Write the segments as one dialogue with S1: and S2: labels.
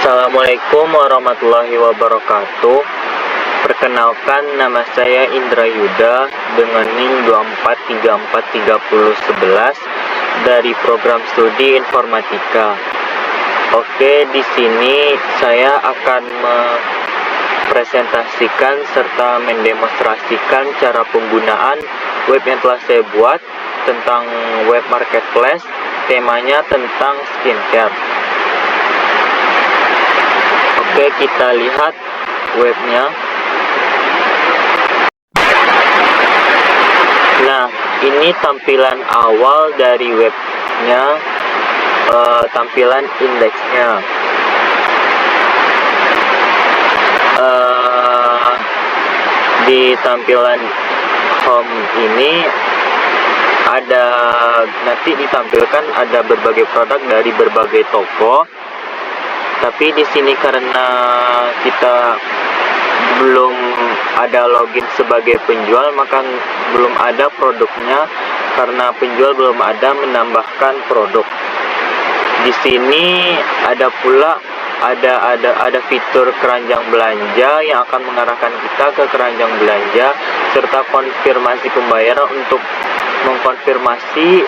S1: Assalamualaikum warahmatullahi wabarakatuh. Perkenalkan, nama saya Indra Yuda dengan NIM 24343011 dari program studi informatika. Oke, di sini saya akan mempresentasikan serta mendemonstrasikan cara penggunaan web yang telah saya buat tentang web marketplace. Temanya tentang skincare. Oke, kita lihat webnya. Nah, ini tampilan awal dari webnya, tampilan indeksnya. Di tampilan home ini nanti ditampilkan ada berbagai produk dari berbagai toko. Tapi di sini karena kita belum ada login sebagai penjual, maka belum ada produknya karena penjual belum ada menambahkan produk. Di sini ada pula ada fitur keranjang belanja yang akan mengarahkan kita ke keranjang belanja serta konfirmasi pembayaran untuk mengkonfirmasi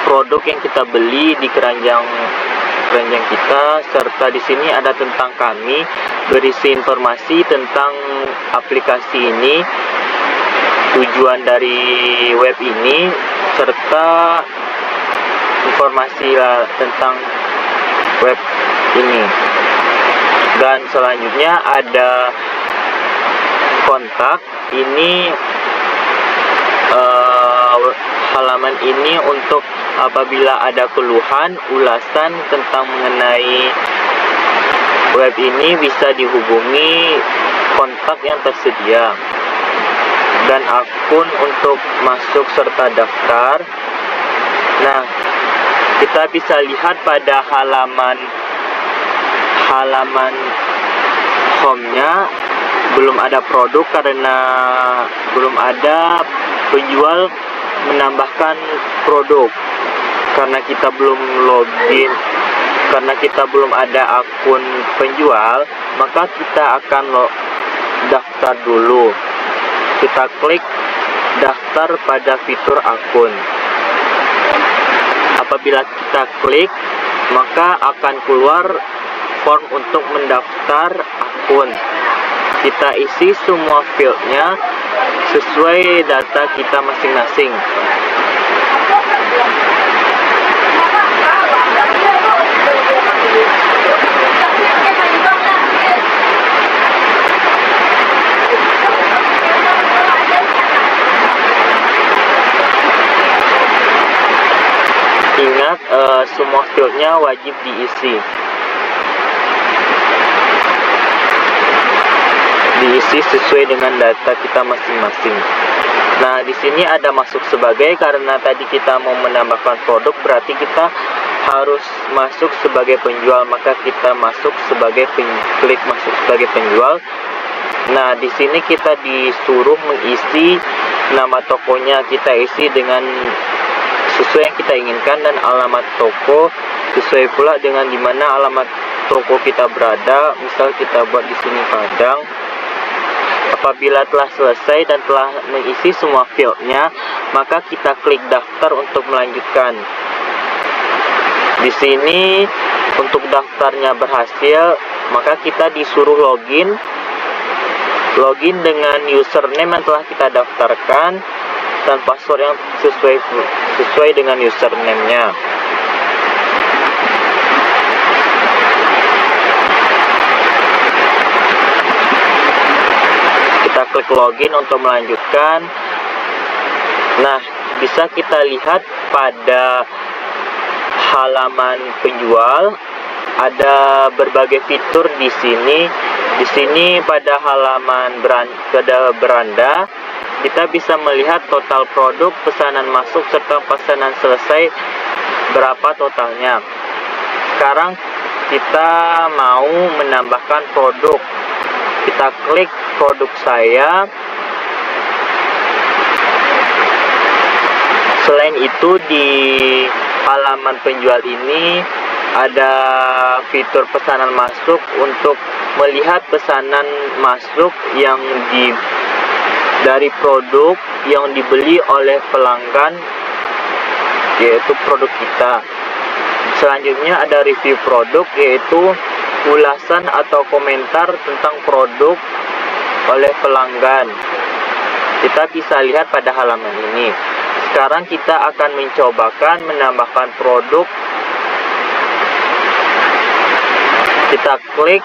S1: produk yang kita beli di keranjang kita, serta di sini ada tentang kami, berisi informasi tentang aplikasi ini, tujuan dari web ini, serta informasi tentang web ini. Dan selanjutnya ada kontak. Ini halaman ini untuk apabila ada keluhan, ulasan tentang mengenai web ini bisa dihubungi kontak yang tersedia. Dan akun untuk masuk serta daftar. Nah, kita bisa lihat pada halaman home-nya belum ada produk karena belum ada penjual menambahkan produk. Karena kita belum login, karena kita belum ada akun penjual, maka kita akan daftar dulu. Kita klik daftar pada fitur akun. Apabila kita klik, maka akan keluar form untuk mendaftar akun. Kita isi semua fieldnya sesuai data kita masing-masing. Ingat, semua fieldnya wajib diisi. Diisi sesuai dengan data kita masing-masing. Nah, di sini ada masuk sebagai, karena tadi kita mau menambahkan produk, berarti kita harus masuk sebagai penjual, maka kita masuk sebagai klik masuk sebagai penjual. Nah, di sini kita disuruh mengisi nama tokonya, kita isi dengan sesuai yang kita inginkan, dan alamat toko sesuai pula dengan dimana alamat toko kita berada. Misal kita buat di sini Padang. Apabila telah selesai dan telah mengisi semua fieldnya, maka kita klik daftar untuk melanjutkan. Di sini untuk daftarnya berhasil, maka kita disuruh login dengan username yang telah kita daftarkan dan password yang sesuai dengan username-nya. Kita klik login untuk melanjutkan. Nah, bisa kita lihat pada halaman penjual ada berbagai fitur di sini. Di sini pada halaman beranda kita bisa melihat total produk, pesanan masuk serta pesanan selesai berapa totalnya. Sekarang kita mau menambahkan produk. Kita klik produk saya. Selain itu di halaman penjual ini ada fitur pesanan masuk untuk melihat pesanan masuk yang dari produk yang dibeli oleh pelanggan, yaitu produk kita. Selanjutnya ada review produk, yaitu ulasan atau komentar tentang produk oleh pelanggan. Kita bisa lihat pada halaman ini. Sekarang kita akan mencobakan menambahkan produk. Kita klik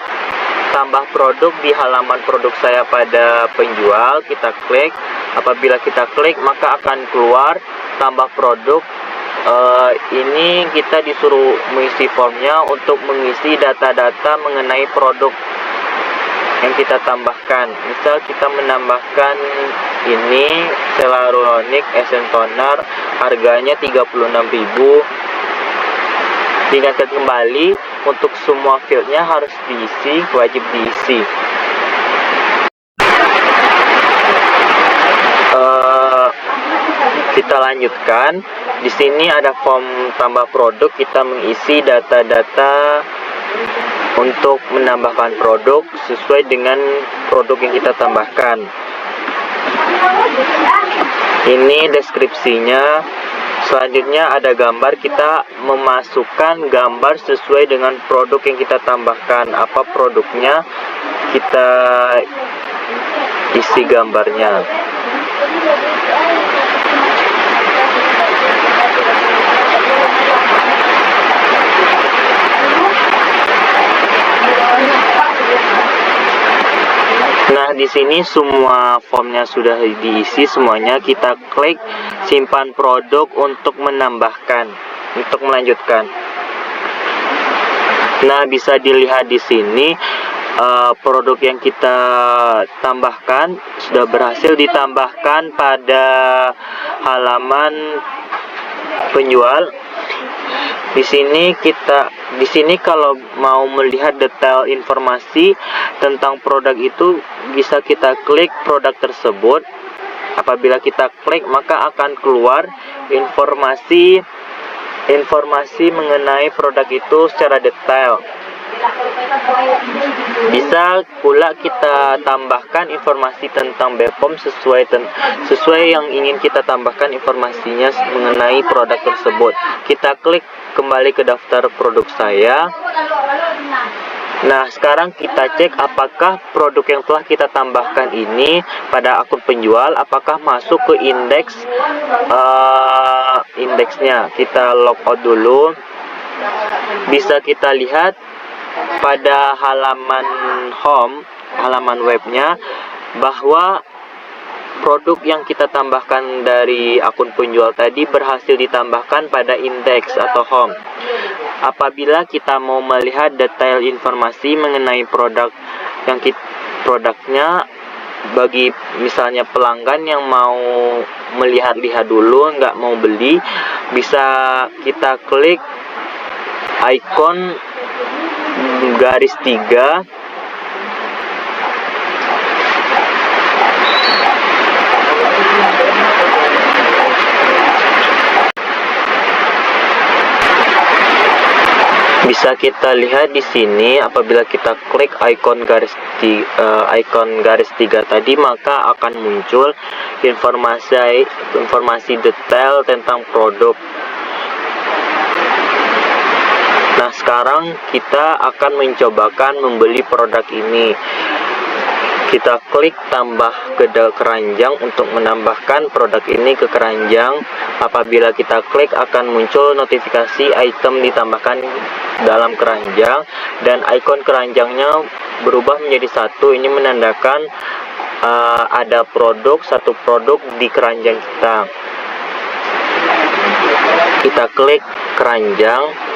S1: tambah produk di halaman produk saya pada penjual. Kita klik. Apabila kita klik, maka akan keluar tambah produk. Ini kita disuruh mengisi formnya untuk mengisi data-data mengenai produk yang kita tambahkan. Misal kita menambahkan ini Celaronic Essence Toner, harganya 36.000. Diingatkan kembali untuk semua fieldnya harus diisi, wajib diisi. Kita lanjutkan. Di sini ada form tambah produk. Kita mengisi data-data untuk menambahkan produk sesuai dengan produk yang kita tambahkan. Ini deskripsinya. Selanjutnya ada gambar. Kita memasukkan gambar sesuai dengan produk yang kita tambahkan. Apa produknya, kita isi gambarnya. Nah, di sini semua formnya sudah diisi semuanya. Kita klik simpan produk untuk menambahkan, untuk melanjutkan. Nah, bisa dilihat di sini produk yang kita tambahkan sudah berhasil ditambahkan pada halaman penjual. Di sini kalau mau melihat detail informasi tentang produk itu, bisa kita klik produk tersebut. Apabila kita klik, maka akan keluar informasi mengenai produk itu secara detail. Bisa pula kita tambahkan informasi tentang BPOM sesuai yang ingin kita tambahkan informasinya mengenai produk tersebut. Kita klik kembali ke daftar produk saya. Nah, sekarang kita cek apakah produk yang telah kita tambahkan ini pada akun penjual, apakah masuk ke indeksnya. Kita logout dulu. Bisa kita lihat pada halaman home, halaman webnya, bahwa produk yang kita tambahkan dari akun penjual tadi berhasil ditambahkan pada indeks atau home. Apabila kita mau melihat detail informasi mengenai produknya, bagi misalnya pelanggan yang mau melihat-lihat dulu, nggak mau beli, bisa kita klik ikon garis 3. Bisa kita lihat di sini, apabila kita klik ikon garis 3 tadi, maka akan muncul informasi detail tentang produk. Nah, sekarang kita akan mencobakan membeli produk ini. Kita klik tambah ke keranjang untuk menambahkan produk ini ke keranjang. Apabila kita klik, akan muncul notifikasi item ditambahkan dalam keranjang, dan ikon keranjangnya berubah menjadi 1. Ini menandakan ada satu produk di keranjang kita. Kita klik keranjang.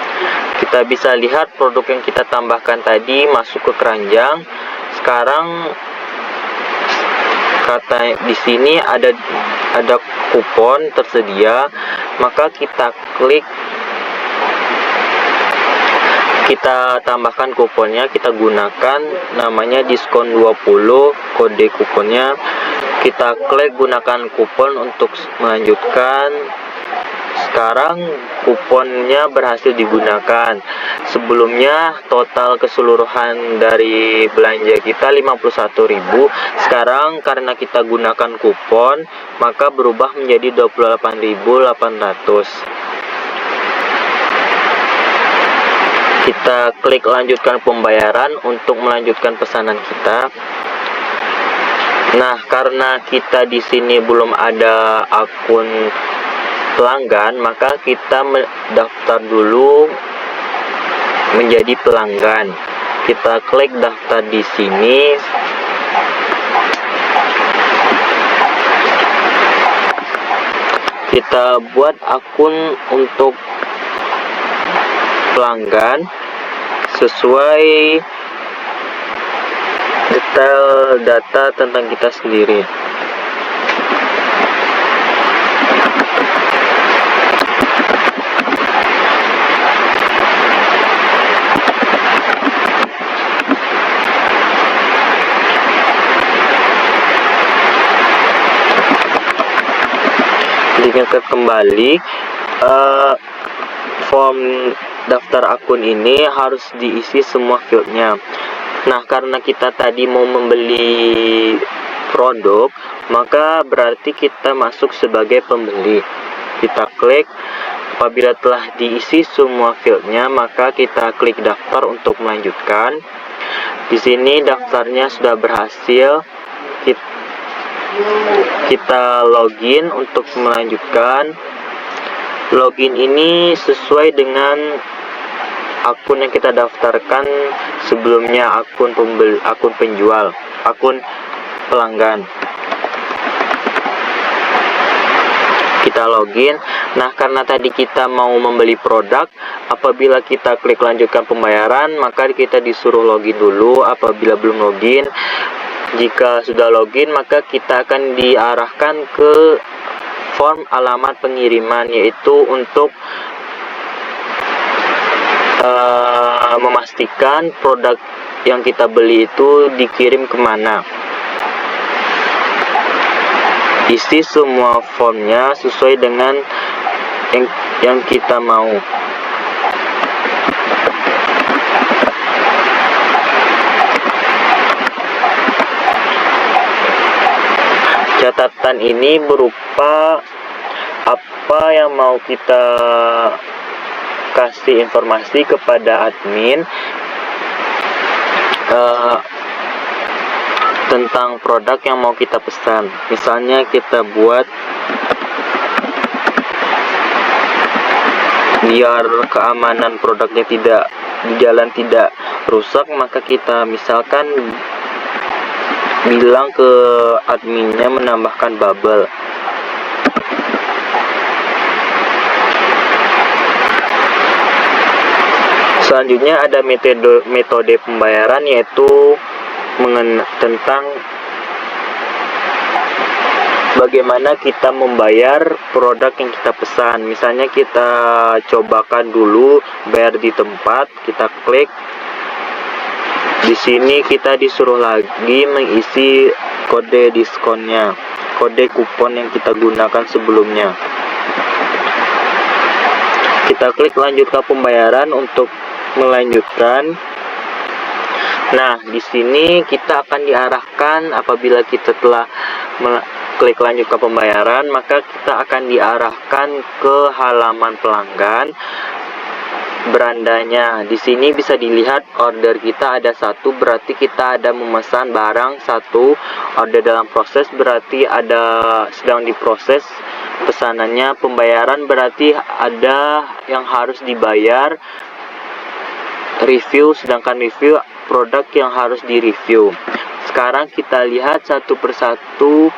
S1: Kita bisa lihat produk yang kita tambahkan tadi masuk ke keranjang. Sekarang di sini ada kupon tersedia, maka kita klik, kita tambahkan kuponnya, kita gunakan, namanya diskon 20, kode kuponnya. Kita klik gunakan kupon untuk melanjutkan. Sekarang kuponnya berhasil digunakan. Sebelumnya total keseluruhan dari belanja kita 51.000. Sekarang karena kita gunakan kupon, maka berubah menjadi 28.800. Kita klik lanjutkan pembayaran untuk melanjutkan pesanan kita. Nah, karena kita di sini belum ada akun pelanggan, maka kita daftar dulu menjadi pelanggan. Kita klik daftar di sini. Kita buat akun untuk pelanggan sesuai detail data tentang kita sendiri. Diingatkan kembali, form daftar akun ini harus diisi semua fieldnya. Nah, karena kita tadi mau membeli produk, maka berarti kita masuk sebagai pembeli. Kita klik. Apabila telah diisi semua fieldnya, maka kita klik daftar untuk melanjutkan. Di sini daftarnya sudah berhasil. Kita login untuk melanjutkan. Login ini sesuai dengan akun yang kita daftarkan sebelumnya, akun penjual, akun pelanggan. Kita login. Nah, karena tadi kita mau membeli produk, apabila kita klik lanjutkan pembayaran, maka kita disuruh login dulu. Apabila belum login, jika sudah login, maka kita akan diarahkan ke form alamat pengiriman, yaitu untuk memastikan produk yang kita beli itu dikirim kemana. Isi semua formnya sesuai dengan yang kita mau. Catatan ini berupa apa yang mau kita kasih informasi kepada admin tentang produk yang mau kita pesan. Misalnya kita buat biar keamanan produknya tidak di jalan tidak rusak, maka kita misalkan bilang ke adminnya menambahkan bubble. Selanjutnya ada metode pembayaran, yaitu tentang bagaimana kita membayar produk yang kita pesan. Misalnya kita cobakan dulu bayar di tempat, kita klik. Di sini kita disuruh lagi mengisi kode diskonnya, kode kupon yang kita gunakan sebelumnya. Kita klik lanjutkan pembayaran untuk melanjutkan. Nah, di sini kita akan diarahkan apabila kita telah klik lanjutkan pembayaran, maka kita akan diarahkan ke halaman pelanggan. Berandanya di sini bisa dilihat order kita ada 1, berarti kita ada memesan barang 1. Order dalam proses berarti ada sedang diproses pesanannya. Pembayaran berarti ada yang harus dibayar. Review, sedangkan review produk yang harus direview. Sekarang kita lihat satu persatu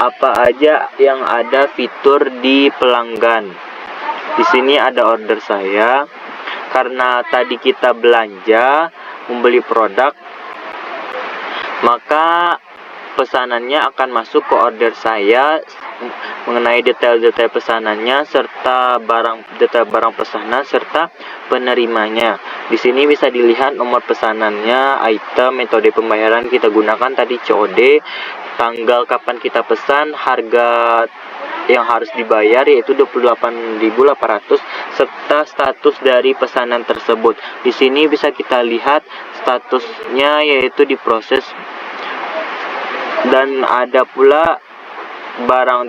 S1: apa aja yang ada fitur di pelanggan. Di sini ada order saya. Karena tadi kita belanja membeli produk, maka pesanannya akan masuk ke order saya mengenai detail-detail pesanannya serta detail barang pesanan serta penerimanya. Di sini bisa dilihat nomor pesanannya, item, metode pembayaran kita gunakan tadi COD, tanggal kapan kita pesan, harga yang harus dibayar yaitu 28.800 serta status dari pesanan tersebut. Di sini bisa kita lihat statusnya yaitu diproses, dan ada pula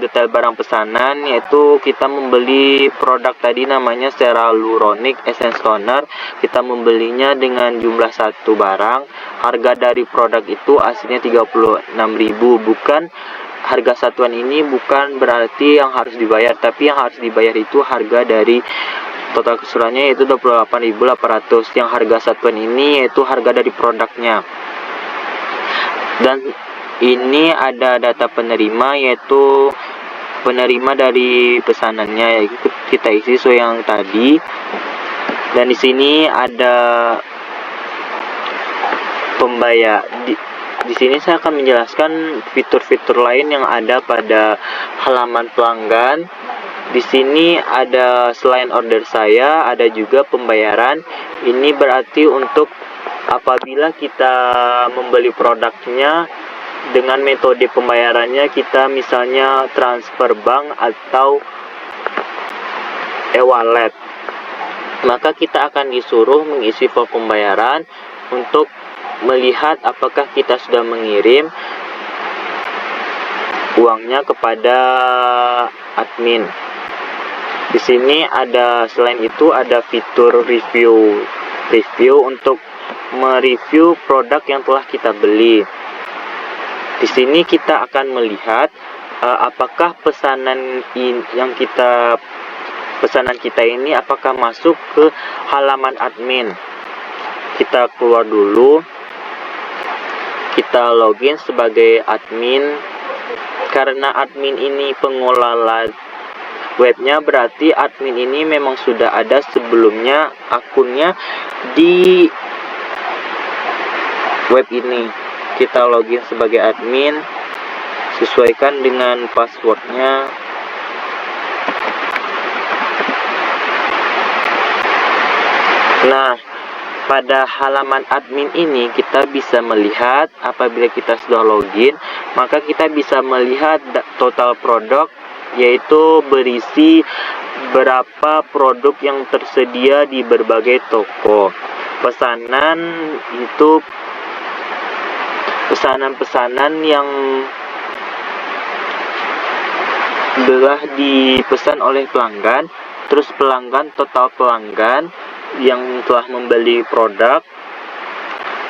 S1: detail barang pesanan, yaitu kita membeli produk tadi namanya Hyaluronic Essence Toner. Kita membelinya dengan jumlah 1 barang. Harga dari produk itu aslinya 36.000. Bukan harga satuan ini bukan berarti yang harus dibayar, tapi yang harus dibayar itu harga dari total keseluruhannya yaitu 28.800. Yang harga satuan ini yaitu harga dari produknya. Dan ini ada data penerima, yaitu penerima dari pesanannya, yaitu kita isi sesuai yang tadi. Dan di sini ada pembayar. Di sini saya akan menjelaskan fitur-fitur lain yang ada pada halaman pelanggan. Di sini ada selain order saya, ada juga pembayaran. Ini berarti untuk apabila kita membeli produknya, dengan metode pembayarannya kita misalnya transfer bank atau e-wallet, maka kita akan disuruh mengisi form pembayaran untuk melihat apakah kita sudah mengirim uangnya kepada admin. Di sini ada, selain itu ada fitur review untuk mereview produk yang telah kita beli. Di sini kita akan melihat apakah pesanan kita ini apakah masuk ke halaman admin. Kita keluar dulu, kita login sebagai admin. Karena admin ini pengelola webnya, berarti admin ini memang sudah ada sebelumnya akunnya di web ini. Kita login sebagai admin, sesuaikan dengan passwordnya. Nah, pada halaman admin ini kita bisa melihat apabila kita sudah login, maka kita bisa melihat total produk, yaitu berisi berapa produk yang tersedia di berbagai toko. Pesanan yang telah dipesan oleh pelanggan, terus total pelanggan yang telah membeli produk,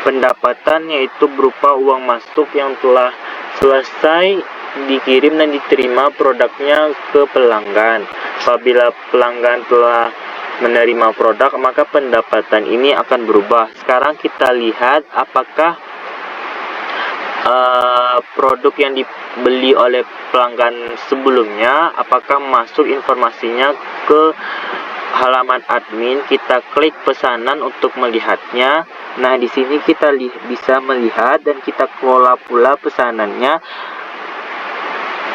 S1: pendapatan yaitu berupa uang masuk yang telah selesai dikirim dan diterima produknya ke pelanggan. Apabila pelanggan telah menerima produk, maka pendapatan ini akan berubah. Sekarang kita lihat apakah produk yang dibeli oleh pelanggan sebelumnya, apakah masuk informasinya ke halaman admin. Kita klik pesanan untuk melihatnya. Nah, di sini kita bisa melihat dan kita kelola pula pesanannya.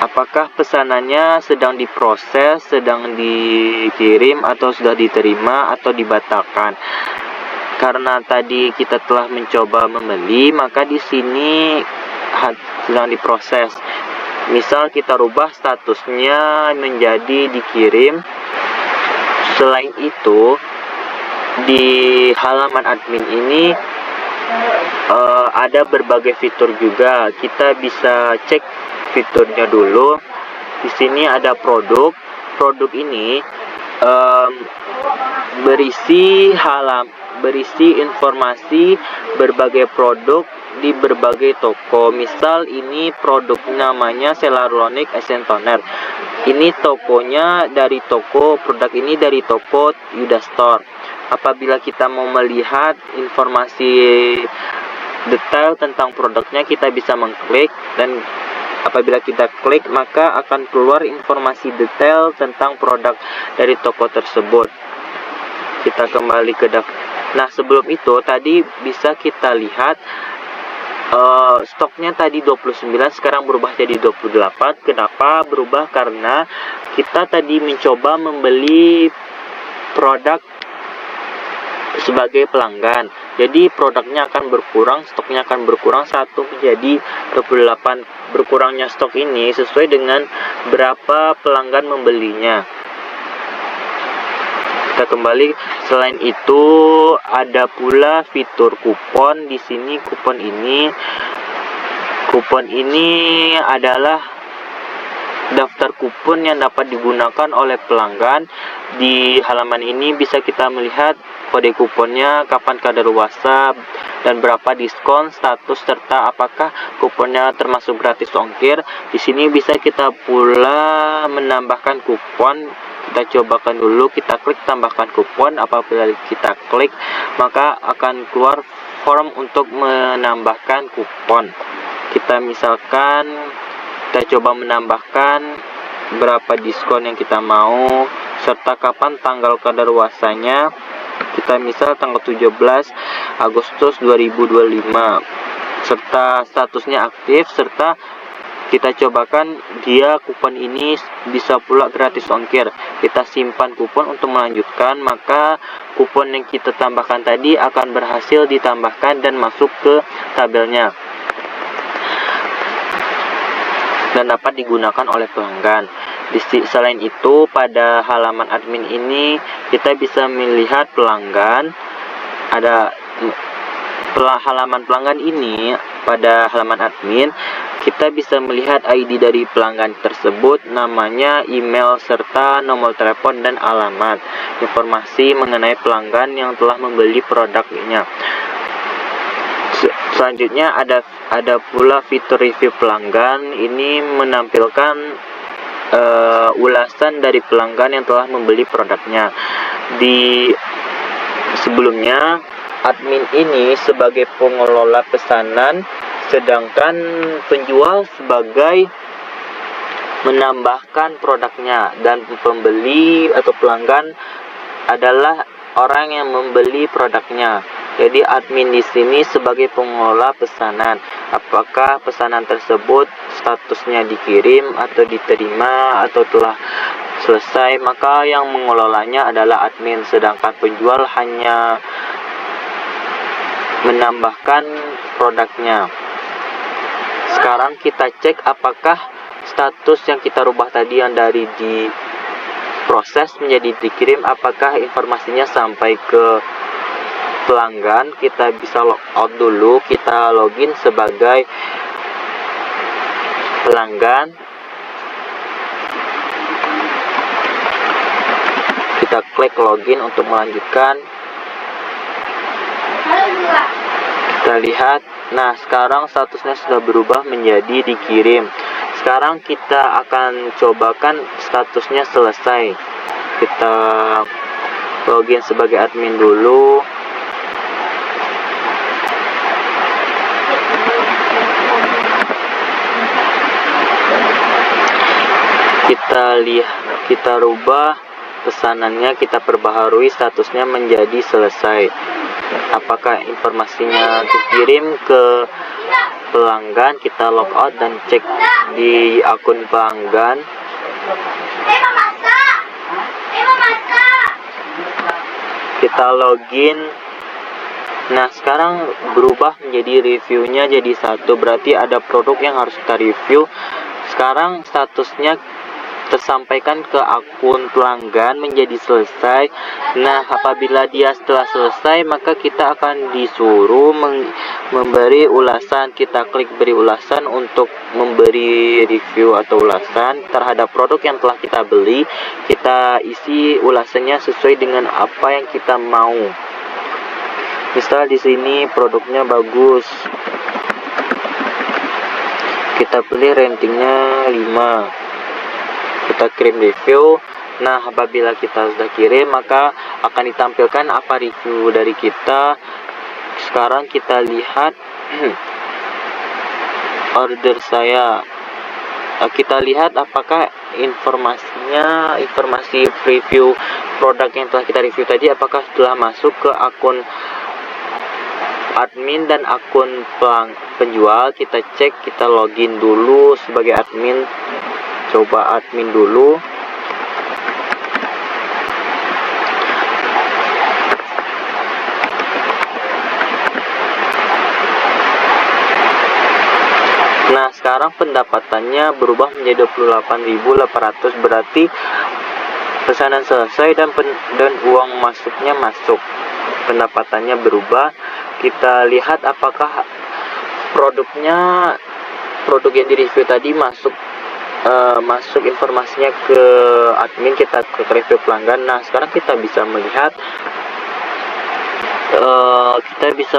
S1: Apakah pesanannya sedang diproses, sedang dikirim, atau sudah diterima atau dibatalkan. Karena tadi kita telah mencoba membeli, maka di sini sedang diproses. Misal kita rubah statusnya menjadi dikirim. Selain itu, di halaman admin ini ada berbagai fitur juga. Kita bisa cek fiturnya dulu. Di sini ada produk. Produk ini berisi informasi berbagai produk di berbagai toko. Misal ini produk namanya Hyaluronic Essence Toner. Ini tokonya dari produk ini dari toko Yuda Store. Apabila kita mau melihat informasi detail tentang produknya, kita bisa mengklik, dan apabila kita klik maka akan keluar informasi detail tentang produk dari toko tersebut. Kita kembali ke daftar. Nah, sebelum itu tadi bisa kita lihat stoknya tadi 29, sekarang berubah jadi 28. Kenapa berubah? Karena kita tadi mencoba membeli produk sebagai pelanggan. Jadi produknya akan berkurang, stoknya akan berkurang 1 menjadi 28. Berkurangnya stok ini sesuai dengan berapa pelanggan membelinya. Kita kembali. Selain itu ada pula fitur kupon. Di sini kupon ini adalah daftar kupon yang dapat digunakan oleh pelanggan. Di halaman ini bisa kita melihat kode kuponnya, kapan kadaluarsa, dan berapa diskon, status, serta apakah kuponnya termasuk gratis ongkir. Di sini bisa kita pula menambahkan kupon. Kita cobakan dulu, kita klik tambahkan kupon. Apabila kita klik, maka akan keluar form untuk menambahkan kupon. Kita misalkan kita coba menambahkan berapa diskon yang kita mau, serta kapan tanggal kadaluarsanya. Kita misal tanggal 17 Agustus 2025, serta statusnya aktif, serta kita cobakan dia kupon ini bisa pula gratis ongkir. Kita simpan kupon untuk melanjutkan, maka kupon yang kita tambahkan tadi akan berhasil ditambahkan dan masuk ke tabelnya dan dapat digunakan oleh pelanggan. Selain itu, pada halaman admin ini kita bisa melihat pelanggan. Ada halaman pelanggan ini, pada halaman admin kita bisa melihat ID dari pelanggan tersebut, namanya, email, serta nomor telepon dan alamat. Informasi mengenai pelanggan yang telah membeli produknya. Selanjutnya ada pula fitur review pelanggan. Ini menampilkan ulasan dari pelanggan yang telah membeli produknya. Di sebelumnya, admin ini sebagai pengelola pesanan, sedangkan penjual sebagai menambahkan produknya, dan pembeli atau pelanggan adalah orang yang membeli produknya. Jadi admin di sini sebagai pengelola pesanan. Apakah pesanan tersebut statusnya dikirim atau diterima atau telah selesai, maka yang mengelolanya adalah admin, sedangkan penjual hanya menambahkan produknya. Sekarang kita cek apakah status yang kita rubah tadi, yang dari diproses menjadi dikirim, apakah informasinya sampai ke pelanggan. Kita bisa log out dulu, kita login sebagai pelanggan. Kita klik login untuk melanjutkan. Kita lihat, nah sekarang statusnya sudah berubah menjadi dikirim. Sekarang kita akan cobakan statusnya selesai. Kita login sebagai admin dulu. Kita rubah pesanannya, kita perbaharui statusnya menjadi selesai. Apakah informasinya dikirim ke pelanggan? Kita logout dan cek di akun pelanggan. Kita login. Nah sekarang berubah menjadi reviewnya jadi 1, berarti ada produk yang harus kita review. Sekarang statusnya tersampaikan ke akun pelanggan menjadi selesai. Nah apabila dia setelah selesai, maka kita akan disuruh memberi ulasan. Kita klik beri ulasan untuk memberi review atau ulasan terhadap produk yang telah kita beli. Kita isi ulasannya sesuai dengan apa yang kita mau. Misal di sini produknya bagus, kita pilih ratingnya 5. Kita kirim review. Nah apabila kita sudah kirim, maka akan ditampilkan apa review dari kita. Sekarang kita lihat order saya. Kita lihat apakah informasi review produk yang telah kita review tadi, apakah telah masuk ke akun admin dan akun penjual. Kita cek, kita login dulu sebagai admin. Coba admin dulu. sekarang pendapatannya berubah menjadi 28.800, berarti pesanan selesai dan uang masuknya masuk. Pendapatannya berubah. Kita lihat apakah produk yang direview tadi masuk informasinya ke admin, kita ke review pelanggan. Nah, sekarang kita bisa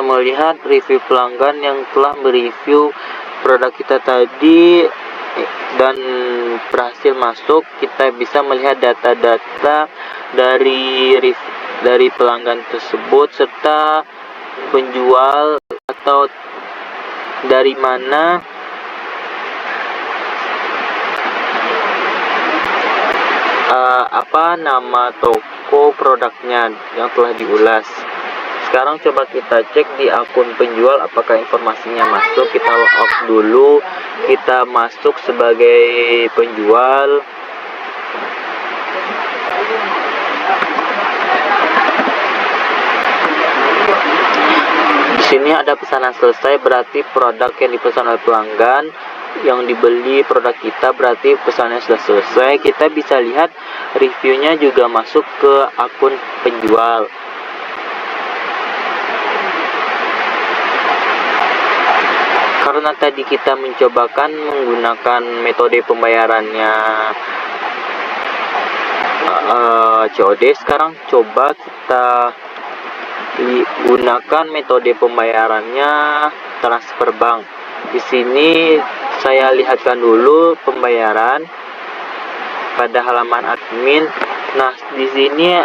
S1: melihat review pelanggan yang telah mereview produk kita tadi dan berhasil masuk. Kita bisa melihat data-data dari pelanggan tersebut serta penjual atau dari mana nama toko produknya yang telah diulas. Sekarang coba kita cek di akun penjual apakah informasinya masuk. Kita log out dulu, kita masuk sebagai penjual. Di sini ada pesanan selesai, berarti produk yang dipesan oleh pelanggan yang dibeli produk kita, berarti pesannya sudah selesai. Kita bisa lihat reviewnya juga masuk ke akun penjual. Karena tadi kita mencobakan menggunakan metode pembayarannya COD, sekarang coba kita gunakan metode pembayarannya transfer bank. Di sini saya lihatkan dulu pembayaran pada halaman admin. Nah, di sini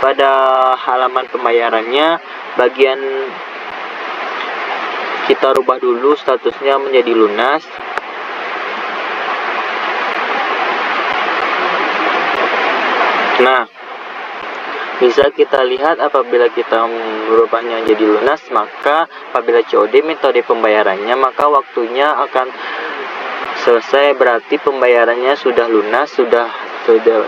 S1: pada halaman pembayarannya bagian kita rubah dulu statusnya menjadi lunas. Nah, bisa kita lihat apabila kita merubahnya jadi lunas, maka apabila COD metode pembayarannya, maka waktunya akan selesai, berarti pembayarannya sudah lunas, sudah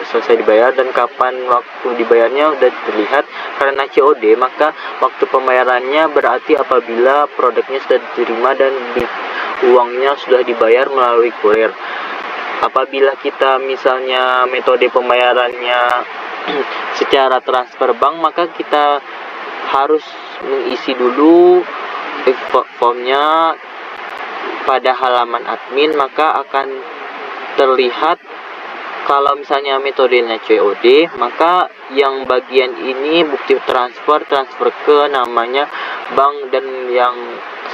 S1: selesai dibayar. Dan kapan waktu dibayarnya sudah terlihat. Karena COD, maka waktu pembayarannya berarti apabila produknya sudah diterima dan uangnya sudah dibayar melalui kurir. Apabila kita misalnya metode pembayarannya secara transfer bank, maka kita harus mengisi dulu formnya pada halaman admin, maka akan terlihat kalau misalnya metodenya COD, maka yang bagian ini bukti transfer ke namanya bank, dan yang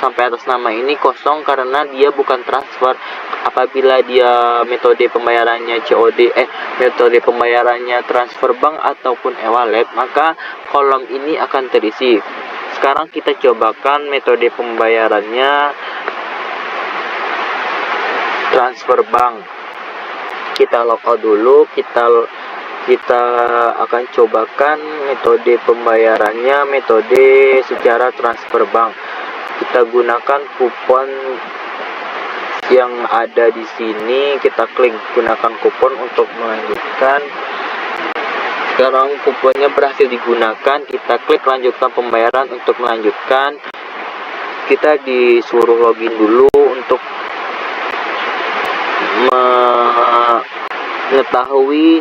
S1: sampai atas nama ini kosong karena dia bukan transfer. Apabila dia metode pembayarannya COD, metode pembayarannya transfer bank ataupun e-wallet, maka kolom ini akan terisi. Sekarang kita cobakan metode pembayarannya transfer bank. Kita logout dulu, kita akan cobakan metode pembayarannya metode secara transfer bank. Kita gunakan kupon yang ada di sini, kita klik gunakan kupon untuk melanjutkan. Sekarang kuponnya berhasil digunakan, kita klik lanjutkan pembayaran untuk melanjutkan. Kita disuruh login dulu untuk mengetahui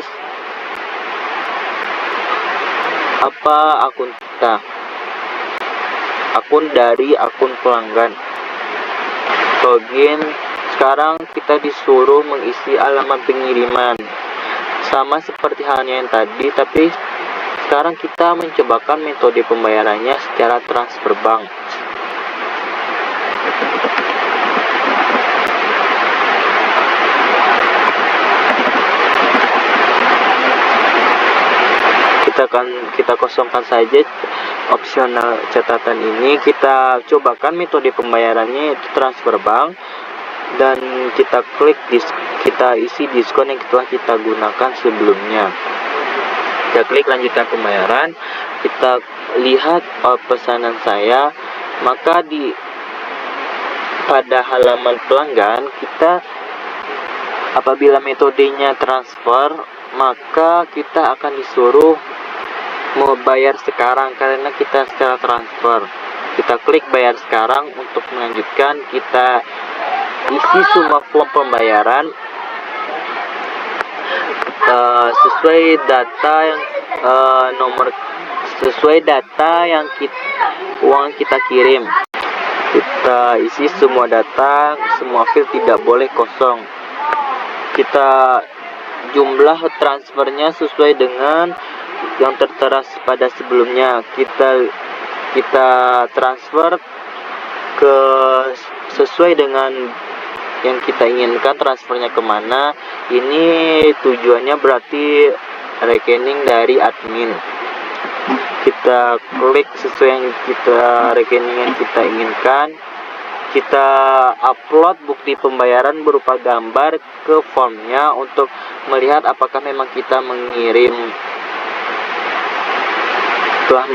S1: apa akun kita, akun dari akun pelanggan. Login. Sekarang kita disuruh mengisi alamat pengiriman, sama seperti halnya yang tadi, tapi sekarang kita mencobakan metode pembayarannya secara transfer bank. Kita kosongkan saja opsional catatan ini. Kita cobakan metode pembayarannya itu transfer bank, dan kita klik kita isi diskon yang telah kita gunakan sebelumnya. Kita klik lanjutkan pembayaran. Kita lihat pesanan saya, maka pada halaman pelanggan kita, apabila metodenya transfer, maka kita akan disuruh mau bayar sekarang karena kita secara transfer. Kita klik bayar sekarang untuk melanjutkan. Kita isi semua form pembayaran sesuai data yang sesuai data yang uang kita kirim. Kita isi semua data, semua file tidak boleh kosong. Kita jumlah transfernya sesuai dengan yang tertera pada sebelumnya. Kita transfer ke sesuai dengan yang kita inginkan transfernya kemana. Ini tujuannya berarti rekening dari admin. Kita klik sesuai yang rekening yang kita inginkan. Kita upload bukti pembayaran berupa gambar ke formnya untuk melihat apakah memang kita telah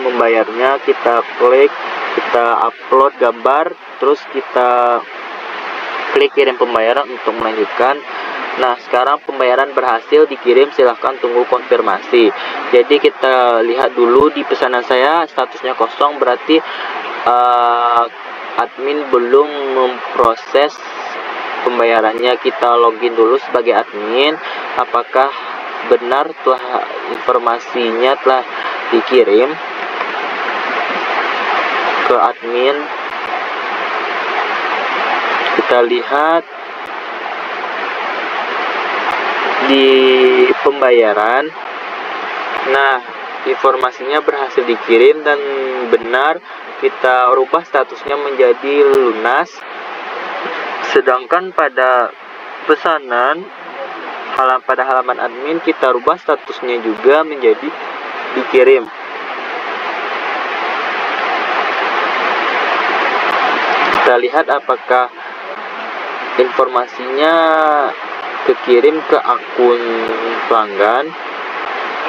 S1: membayarnya. Kita klik, kita upload gambar, terus kita klik kirim pembayaran untuk melanjutkan. Nah, sekarang pembayaran berhasil dikirim, silahkan tunggu konfirmasi. Jadi kita lihat dulu di pesanan saya statusnya kosong, berarti admin belum memproses pembayarannya. Kita login dulu sebagai admin, apakah benar informasinya telah dikirim ke admin. Kita lihat di pembayaran. Nah, informasinya berhasil dikirim dan benar. Kita rubah statusnya menjadi lunas. Sedangkan pada pesanan pada halaman admin kita rubah statusnya juga menjadi dikirim. Kita lihat apakah informasinya kekirim ke akun pelanggan.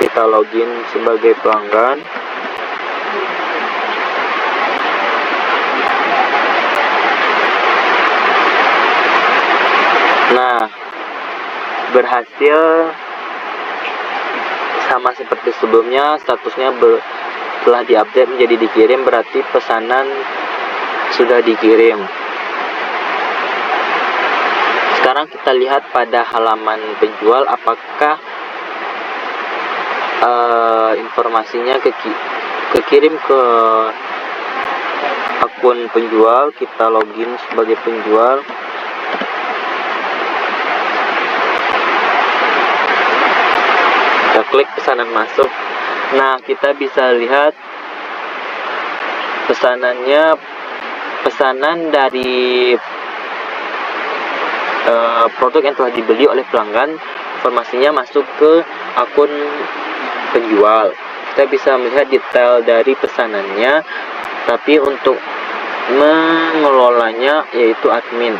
S1: Kita login sebagai pelanggan. Nah, berhasil sama seperti sebelumnya, statusnya telah diupdate menjadi dikirim, berarti pesanan sudah dikirim. Sekarang kita lihat pada halaman penjual apakah informasinya kekirim ke akun penjual. Kita login sebagai penjual. Kita klik pesanan masuk. Nah, kita bisa lihat pesanan dari produk yang telah dibeli oleh pelanggan, informasinya masuk ke akun penjual. Kita bisa melihat detail dari pesanannya, tapi untuk mengelolanya yaitu admin.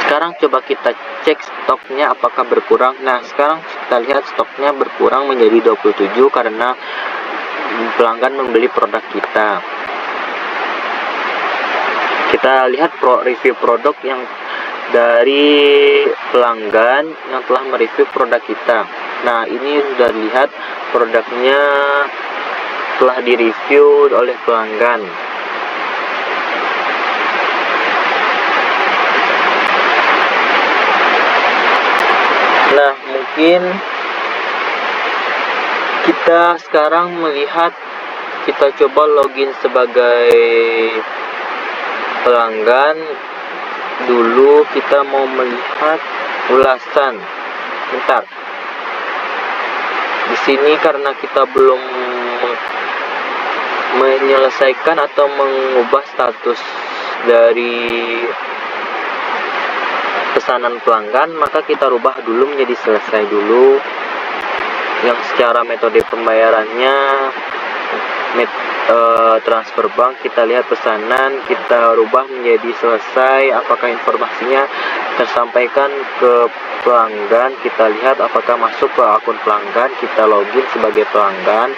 S1: Sekarang coba kita cek stoknya apakah berkurang. Nah, sekarang kita lihat stoknya berkurang menjadi 27 karena pelanggan membeli produk kita. Kita lihat review produk yang dari pelanggan yang telah mereview produk kita. Nah, ini sudah lihat produknya telah direview oleh pelanggan. Nah, mungkin kita sekarang melihat, kita coba login sebagai pelanggan dulu. Kita mau melihat ulasan. Bentar. Di sini karena kita belum menyelesaikan atau mengubah status dari pesanan pelanggan, maka kita rubah dulu menjadi selesai dulu. Yang secara metode pembayarannya transfer bank, kita lihat pesanan, kita rubah menjadi selesai. Apakah informasinya tersampaikan ke pelanggan? Kita lihat apakah masuk ke akun pelanggan. Kita login sebagai pelanggan.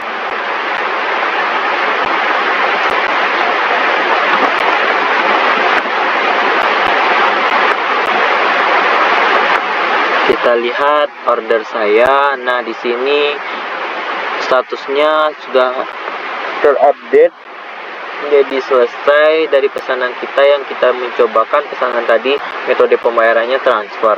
S1: Kita lihat order saya. Nah, di sini statusnya sudah terupdate menjadi selesai dari pesanan kita yang kita mencobakan pesanan tadi, metode pembayarannya transfer.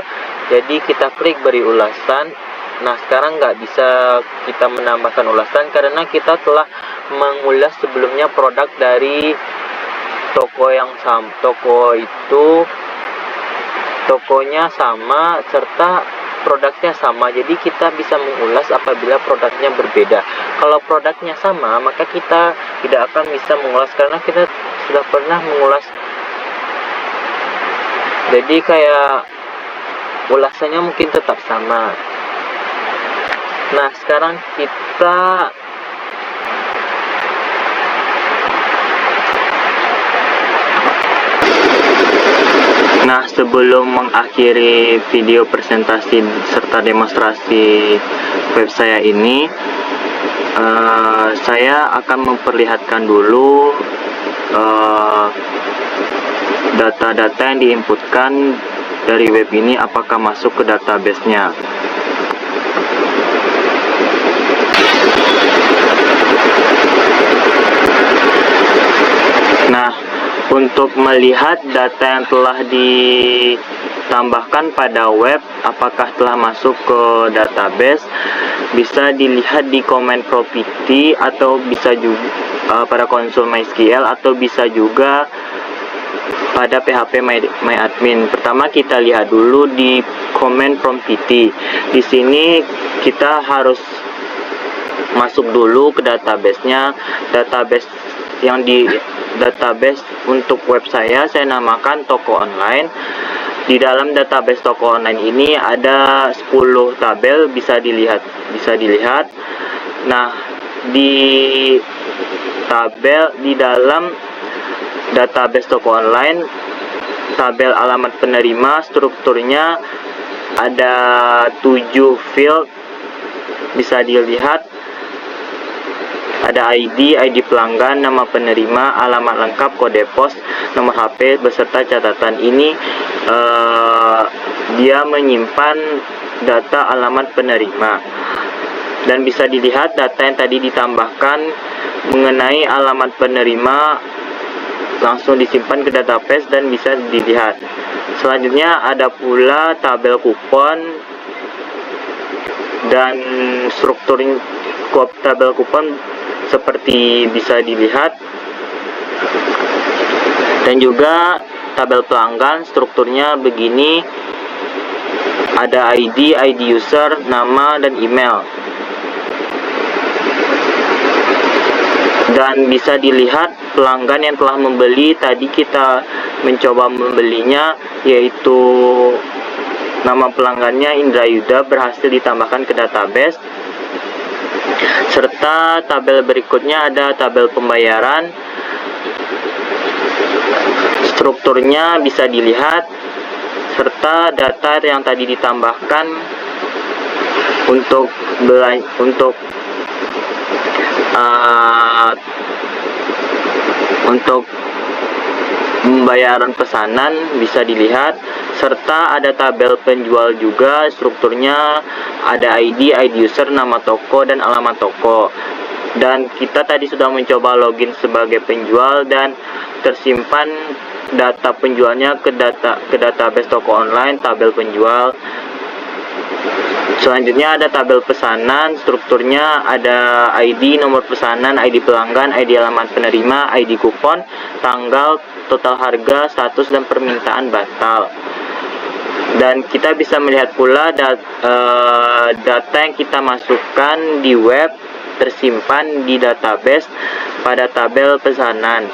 S1: Jadi kita klik beri ulasan. Nah, sekarang nggak bisa kita menambahkan ulasan karena kita telah mengulas sebelumnya produk dari toko yang sama. Tokonya sama serta produknya sama, jadi kita bisa mengulas apabila produknya berbeda. Kalau produknya sama, maka kita tidak akan bisa mengulas karena kita sudah pernah mengulas. Jadi kayak ulasannya mungkin tetap sama. Nah, sekarang kita sebelum mengakhiri video presentasi serta demonstrasi web saya ini, saya akan memperlihatkan dulu data-data yang diinputkan dari web ini apakah masuk ke database-nya. Nah, untuk melihat data yang telah ditambahkan pada web apakah telah masuk ke database, bisa dilihat di comment property atau bisa juga pada konsol MySQL atau bisa juga pada PHP MyAdmin. Pertama kita lihat dulu di comment property. Di sini kita harus masuk dulu ke database-nya. Database untuk web saya namakan toko online. Di dalam database toko online ini ada 10 tabel, bisa dilihat. Nah, di dalam database toko online, tabel alamat penerima, strukturnya ada 7 field, bisa dilihat. Ada ID pelanggan, nama penerima, alamat lengkap, kode pos, nomor HP, beserta catatan. Ini dia menyimpan data alamat penerima. Dan bisa dilihat data yang tadi ditambahkan mengenai alamat penerima langsung disimpan ke database dan bisa dilihat. Selanjutnya ada pula tabel kupon dan struktur tabel kupon seperti bisa dilihat, dan juga tabel pelanggan strukturnya begini, ada ID user, nama, dan email. Dan bisa dilihat pelanggan yang telah membeli, tadi kita mencoba membelinya, yaitu nama pelanggannya Indra Yuda, berhasil ditambahkan ke database. Serta tabel berikutnya ada tabel pembayaran, strukturnya bisa dilihat, serta data yang tadi ditambahkan untuk pembayaran pesanan bisa dilihat, serta ada tabel penjual juga, strukturnya ada ID user, nama toko, dan alamat toko. Dan kita tadi sudah mencoba login sebagai penjual dan tersimpan data penjualnya ke database toko online, tabel penjual. Selanjutnya ada tabel pesanan, strukturnya ada ID, nomor pesanan, ID pelanggan, ID alamat penerima, ID kupon, tanggal, total harga, status, dan permintaan batal. Dan kita bisa melihat pula data yang kita masukkan di web tersimpan di database pada tabel pesanan.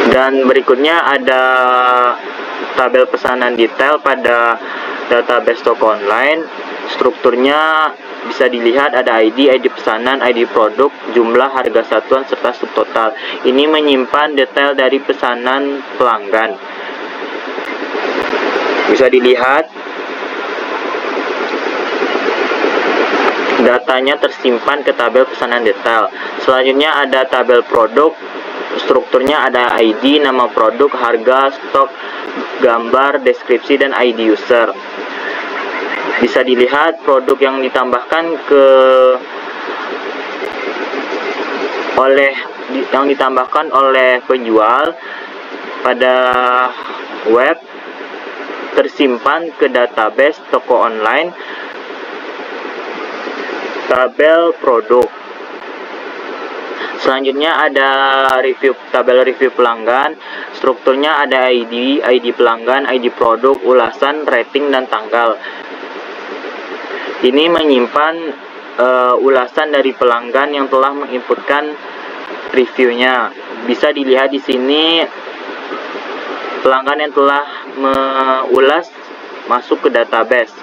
S1: Dan berikutnya ada tabel pesanan detail pada database toko online. Strukturnya bisa dilihat ada ID pesanan, ID produk, jumlah, harga satuan, serta subtotal. Ini menyimpan detail dari pesanan pelanggan. Bisa dilihat datanya tersimpan ke tabel pesanan detail. Selanjutnya ada tabel produk, strukturnya ada ID, nama produk, harga, stok, gambar, deskripsi, dan ID user. Bisa dilihat produk yang ditambahkan ke yang ditambahkan oleh penjual pada web tersimpan ke database toko online tabel produk. Selanjutnya ada tabel review pelanggan. Strukturnya ada ID pelanggan, ID produk, ulasan, rating, dan tanggal. Ini menyimpan ulasan dari pelanggan yang telah menginputkan reviewnya. Bisa dilihat di sini pelanggan yang telah mengulas masuk ke database.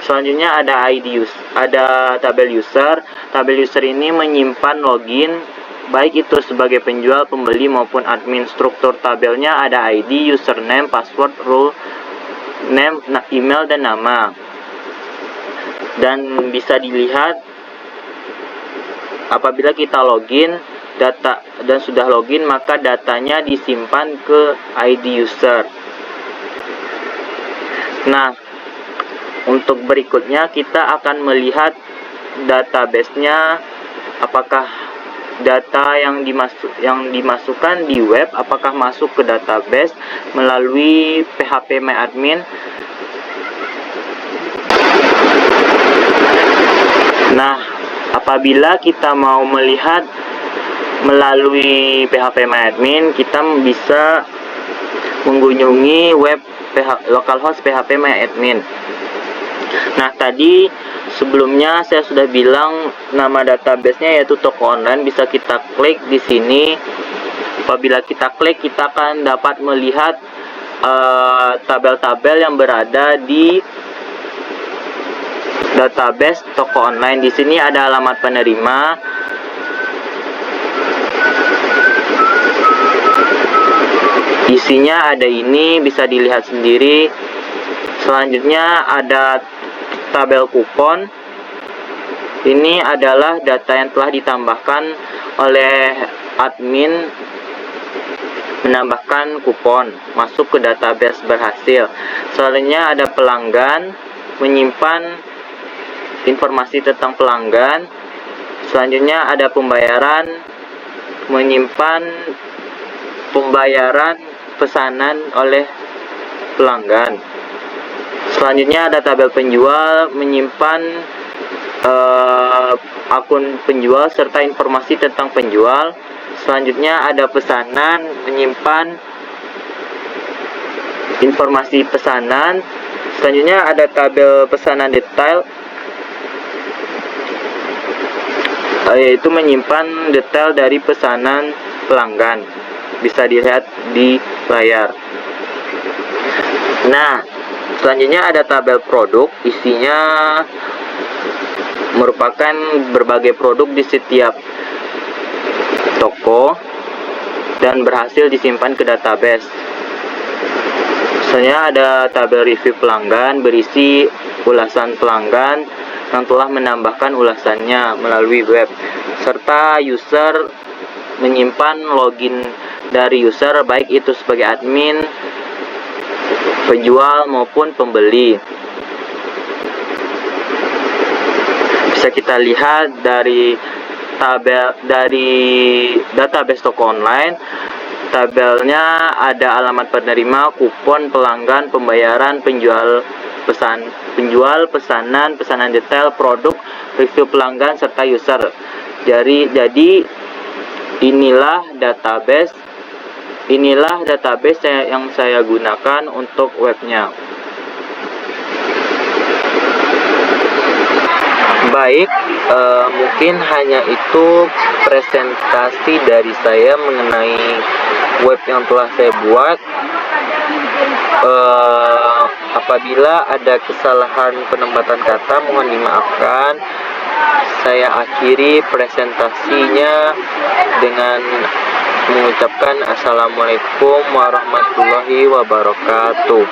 S1: Selanjutnya ada ada tabel user. Tabel user ini menyimpan login baik itu sebagai penjual, pembeli maupun admin. Struktur tabelnya ada ID, username, password, role name, email, dan nama. Dan bisa dilihat apabila kita login dan sudah login, maka datanya disimpan ke ID user. Nah, untuk berikutnya kita akan melihat database-nya, apakah data yang dimasukkan di web apakah masuk ke database melalui PHP MyAdmin. Nah, apabila kita mau melihat melalui PHP MyAdmin, kita bisa mengunjungi web localhost PHP MyAdmin. Nah, tadi sebelumnya saya sudah bilang nama database-nya yaitu toko online. Bisa kita klik di sini. Apabila kita klik, kita akan dapat melihat tabel-tabel yang berada di database toko online. Di sini ada alamat penerima, isinya ada ini, bisa dilihat sendiri. Selanjutnya ada tabel kupon. Ini adalah data yang telah ditambahkan oleh admin menambahkan kupon masuk ke database berhasil. Selanjutnya ada pelanggan, menyimpan informasi tentang pelanggan. Selanjutnya ada pembayaran, menyimpan pembayaran pesanan oleh pelanggan. Selanjutnya ada tabel penjual, menyimpan akun penjual serta informasi tentang penjual. Selanjutnya ada pesanan, menyimpan informasi pesanan. Selanjutnya ada tabel pesanan detail, yaitu menyimpan detail dari pesanan pelanggan. Bisa dilihat di layar. Nah, selanjutnya ada tabel produk, isinya merupakan berbagai produk di setiap toko dan berhasil disimpan ke database. Misalnya ada tabel review pelanggan berisi ulasan pelanggan yang telah menambahkan ulasannya melalui web, serta user menyimpan login dari user baik itu sebagai admin, penjual maupun pembeli. Bisa kita lihat dari database toko online. Tabelnya ada alamat penerima, kupon, pelanggan, pembayaran, penjual, pesanan, pesanan detail, produk, review pelanggan, serta user. Jadi inilah database yang saya gunakan untuk webnya. Baik, mungkin hanya itu presentasi dari saya mengenai web yang telah saya buat. Apabila ada kesalahan penempatan kata, mohon dimaafkan. Saya akhiri presentasinya dengan mengucapkan Assalamualaikum warahmatullahi wabarakatuh.